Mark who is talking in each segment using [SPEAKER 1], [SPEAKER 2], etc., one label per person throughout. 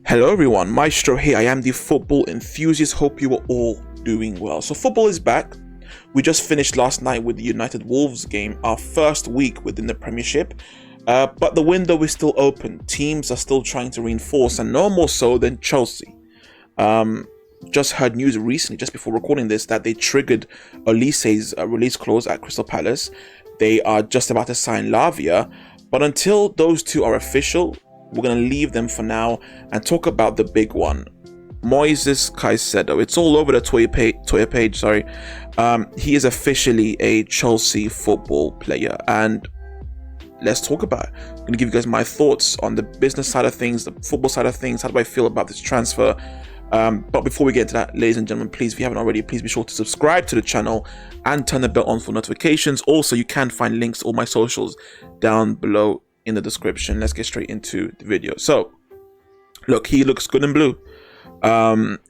[SPEAKER 1] Hello everyone, Maestro here. I am the football enthusiast. Hope you are all doing well. So football is back. We just finished last night with the United Wolves game, our first week within the Premiership. But the window is still open. Teams are still trying to reinforce, and no more so than Chelsea. Just heard news recently, just before recording this, that they triggered Olise's release clause at Crystal Palace. They are just about to sign Lavia. But until those two are official, we're going to leave them for now and talk about the big one, Moises Caicedo. It's all over the Twitter page. He is officially a Chelsea football player, and let's talk about it. I'm going to give you guys my thoughts on the business side of things, the football side of things. How do I feel about this transfer? But before we get into that, ladies and gentlemen, please, if you haven't already, please be sure to subscribe to the channel and turn the bell on for notifications. Also, you can find links to all my socials down below in the description. Let's get straight into the video. So, look, he looks good in blue.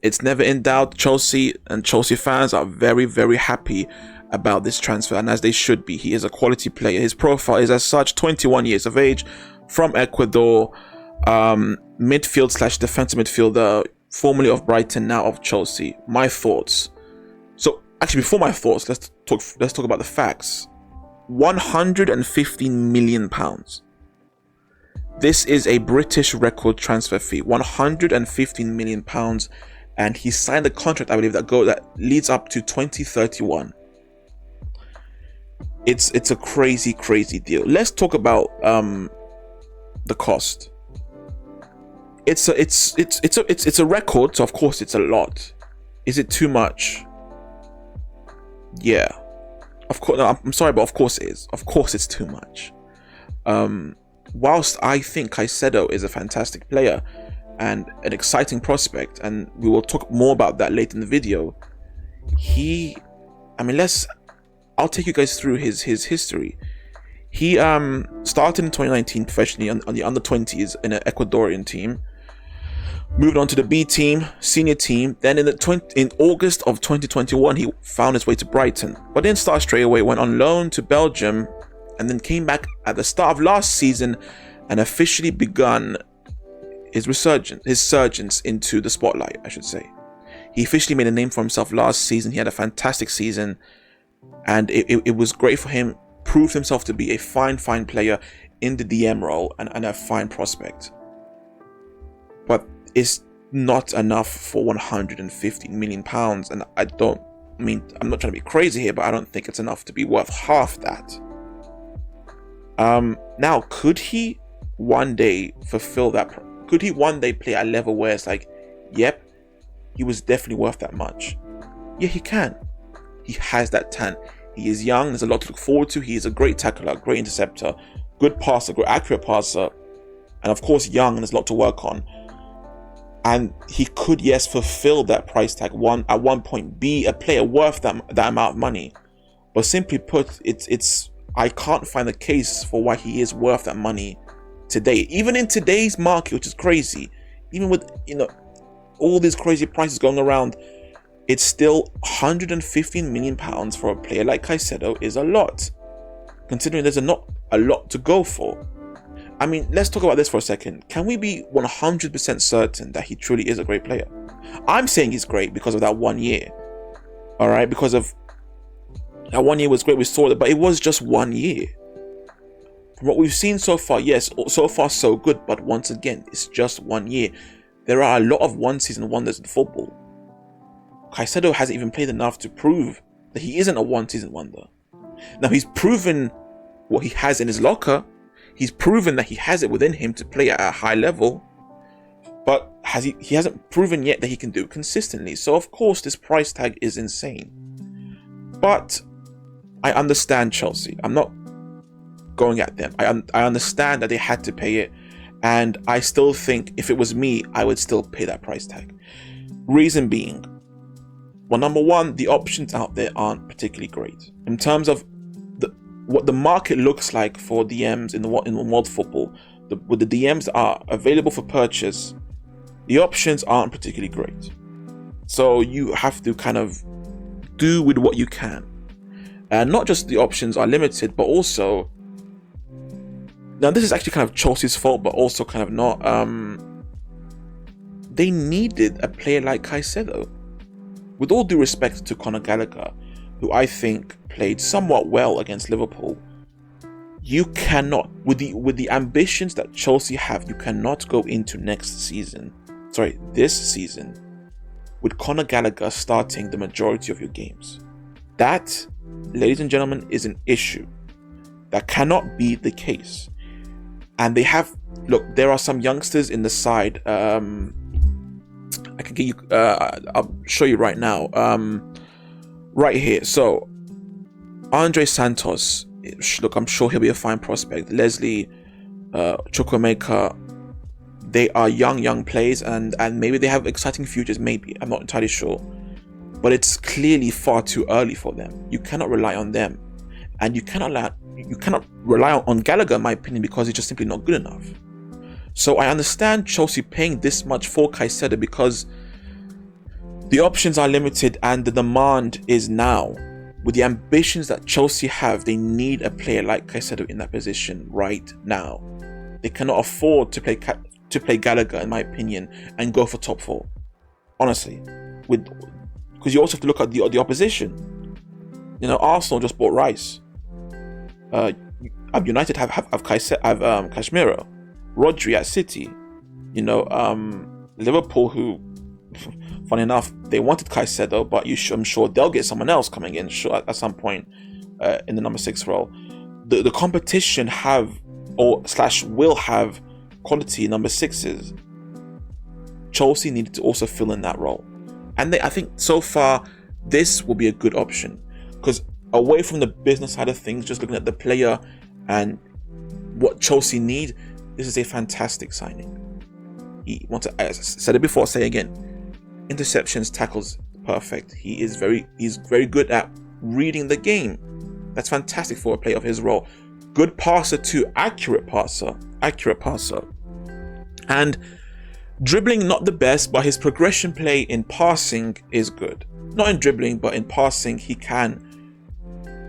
[SPEAKER 1] It's never in doubt. Chelsea and Chelsea fans are very, very happy about this transfer, and as they should be. He is a quality player. His profile is as such: 21 years of age, from Ecuador, midfield / defensive midfielder, formerly of Brighton, now of Chelsea. My thoughts. So, actually, before my thoughts, let's talk about the facts. £115 million. This is a British record transfer fee, £115 million, and he signed a contract, I believe, that leads up to 2031. It's a crazy deal. Let's talk about the cost. It's a record, so of course it's a lot. Is it too much? Yeah, of course. No, I'm sorry, but of course it is. Of course it's too much. Whilst I think Caicedo is a fantastic player and an exciting prospect, and we will talk more about that later in the video, I'll take you guys through his history. He started in 2019 professionally on the under-20s in an Ecuadorian team, moved on to the B team, senior team. Then in August of 2021, he found his way to Brighton, but didn't start straight away. Went on loan to Belgium, and then came back at the start of last season and officially begun his surgence into the spotlight, I should say. He officially made a name for himself last season. He had a fantastic season, and it was great for him. Proved himself to be a fine player in the DM role and a fine prospect. But it's not enough for £115 million, and I'm not trying to be crazy here, but I don't think it's enough to be worth half that. Now, could he one day fulfill that? Could he one day play at a level where it's like, yep, he was definitely worth that much? Yeah, he can. He has that talent. He is young. There's a lot to look forward to. He is a great tackler, great interceptor, good passer, good accurate passer, and of course young, and there's a lot to work on. And he could, yes, fulfill that price tag. At one point, be a player worth that amount of money. But simply put, I can't find a case for why he is worth that money today. Even in today's market, which is crazy, even with all these crazy prices going around, it's still £115 million for a player like Caicedo is a lot, considering there's not a lot to go for. I mean, let's talk about this for a second. Can we be 100% certain that he truly is a great player? I'm saying he's great because of that 1 year. All right, because of that 1 year was great. We saw that, but it was just 1 year. From what we've seen so far, yes, so far so good. But once again, it's just 1 year. There are a lot of one-season wonders in football. Caicedo hasn't even played enough to prove that he isn't a one-season wonder. Now, he's proven what he has in his locker. He's proven that he has it within him to play at a high level. But he hasn't proven yet that he can do it consistently. So, of course, this price tag is insane. But I understand Chelsea. I'm not going at them. I understand that they had to pay it. And I still think if it was me, I would still pay that price tag. Reason being, well, number one, the options out there aren't particularly great. In terms of what the market looks like for DMs in world football, with the DMs that are available for purchase, the options aren't particularly great. So you have to kind of do with what you can. And not just the options are limited, but also, now this is actually kind of Chelsea's fault, but also kind of not. they needed a player like Caicedo. With all due respect to Conor Gallagher, who I think played somewhat well against Liverpool, you cannot, with the ambitions that Chelsea have, you cannot go into this season, with Conor Gallagher starting the majority of your games. That, ladies and gentlemen, is an issue. That cannot be the case. And there are some youngsters in the side. I can give you, I'll show you right now. Right here. So, Andre Santos, look, I'm sure he'll be a fine prospect. Leslie, Chukwuemeka, they are young players, and maybe they have exciting futures. Maybe, I'm not entirely sure, but it's clearly far too early for them. You cannot rely on them, and you cannot rely on Gallagher, in my opinion, because he's just simply not good enough. So I understand Chelsea paying this much for Caicedo because the options are limited and the demand is now. With the ambitions that Chelsea have, they need a player like Caicedo in that position right now. They cannot afford to play Gallagher, in my opinion, and go for top four. Honestly, because you also have to look at the opposition. Arsenal just bought Rice. United have Casemiro, Rodri at City. Liverpool, who, funny enough, they wanted Caicedo, but I'm sure they'll get someone else coming in at some point in the number 6 role. The competition will have quality number 6s. Chelsea needed to also fill in that role, and I think so far this will be a good option, because away from the business side of things, just looking at the player and what Chelsea need, this is a fantastic signing. I said it before, I'll say again. Interceptions, tackles, perfect. He's very good at reading the game. That's fantastic for a player of his role. Good passer too, accurate passer. And dribbling, not the best, but his progression play in passing is good. Not in dribbling, but in passing, he can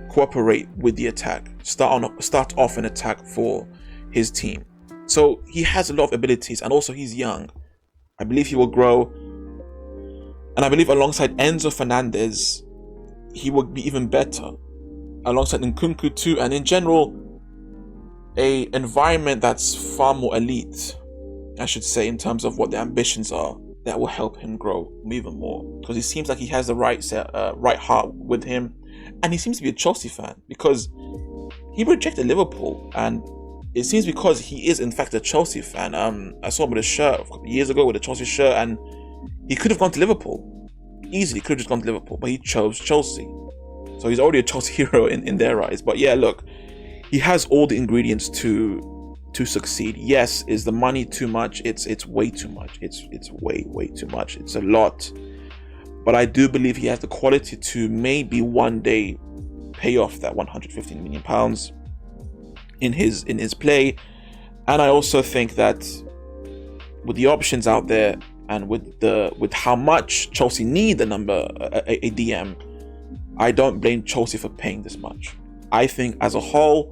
[SPEAKER 1] cooperate with the attack. Start off an attack for his team. So he has a lot of abilities, and also he's young. I believe he will grow. And I believe alongside Enzo Fernandez, he will be even better. Alongside Nkunku too, and in general, a environment that's far more elite, I should say, in terms of what the ambitions are, that will help him grow even more. Because he seems like he has the right heart with him, and he seems to be a Chelsea fan, because he rejected Liverpool, and it seems because he is in fact a Chelsea fan. I saw him with a shirt a couple of years ago with a Chelsea shirt, and he could have gone to Liverpool. Easily could have just gone to Liverpool, but he chose Chelsea. So he's already a Chelsea hero in their eyes. But yeah, look, he has all the ingredients to succeed. Yes, is the money too much? It's way too much. It's way too much. It's a lot. But I do believe he has the quality to maybe one day pay off that £115 million in his play. And I also think that with the options out there, and with how much Chelsea need a DM, I don't blame Chelsea for paying this much. I think as a whole,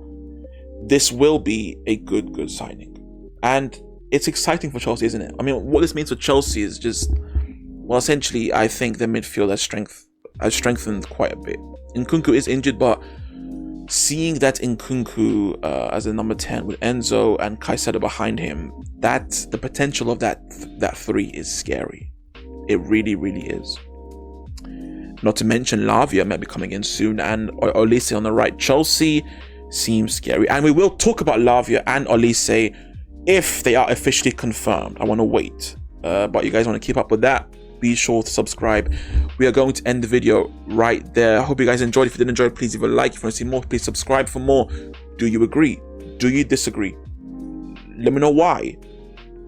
[SPEAKER 1] this will be a good signing, and it's exciting for Chelsea, isn't it? I mean, what this means for Chelsea is just, well, essentially, I think the midfield has strengthened quite a bit. Nkunku is injured, but seeing that Nkunku as a number 10 with Enzo and Caicedo behind him, that's the potential of that 3 is scary. It really is. Not to mention Lavia might be coming in soon, and Olise on the right. Chelsea seems scary, and we will talk about Lavia and Olise if they are officially confirmed. I want to wait, but you guys want to keep up with that, be sure to subscribe. We are going to end the video right there. I hope you guys enjoyed. If you did enjoy, please leave a like. If you want to see more, please subscribe for more. Do you agree? Do you disagree? Let me know why.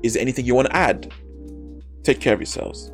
[SPEAKER 1] Is there anything you want to add? Take care of yourselves.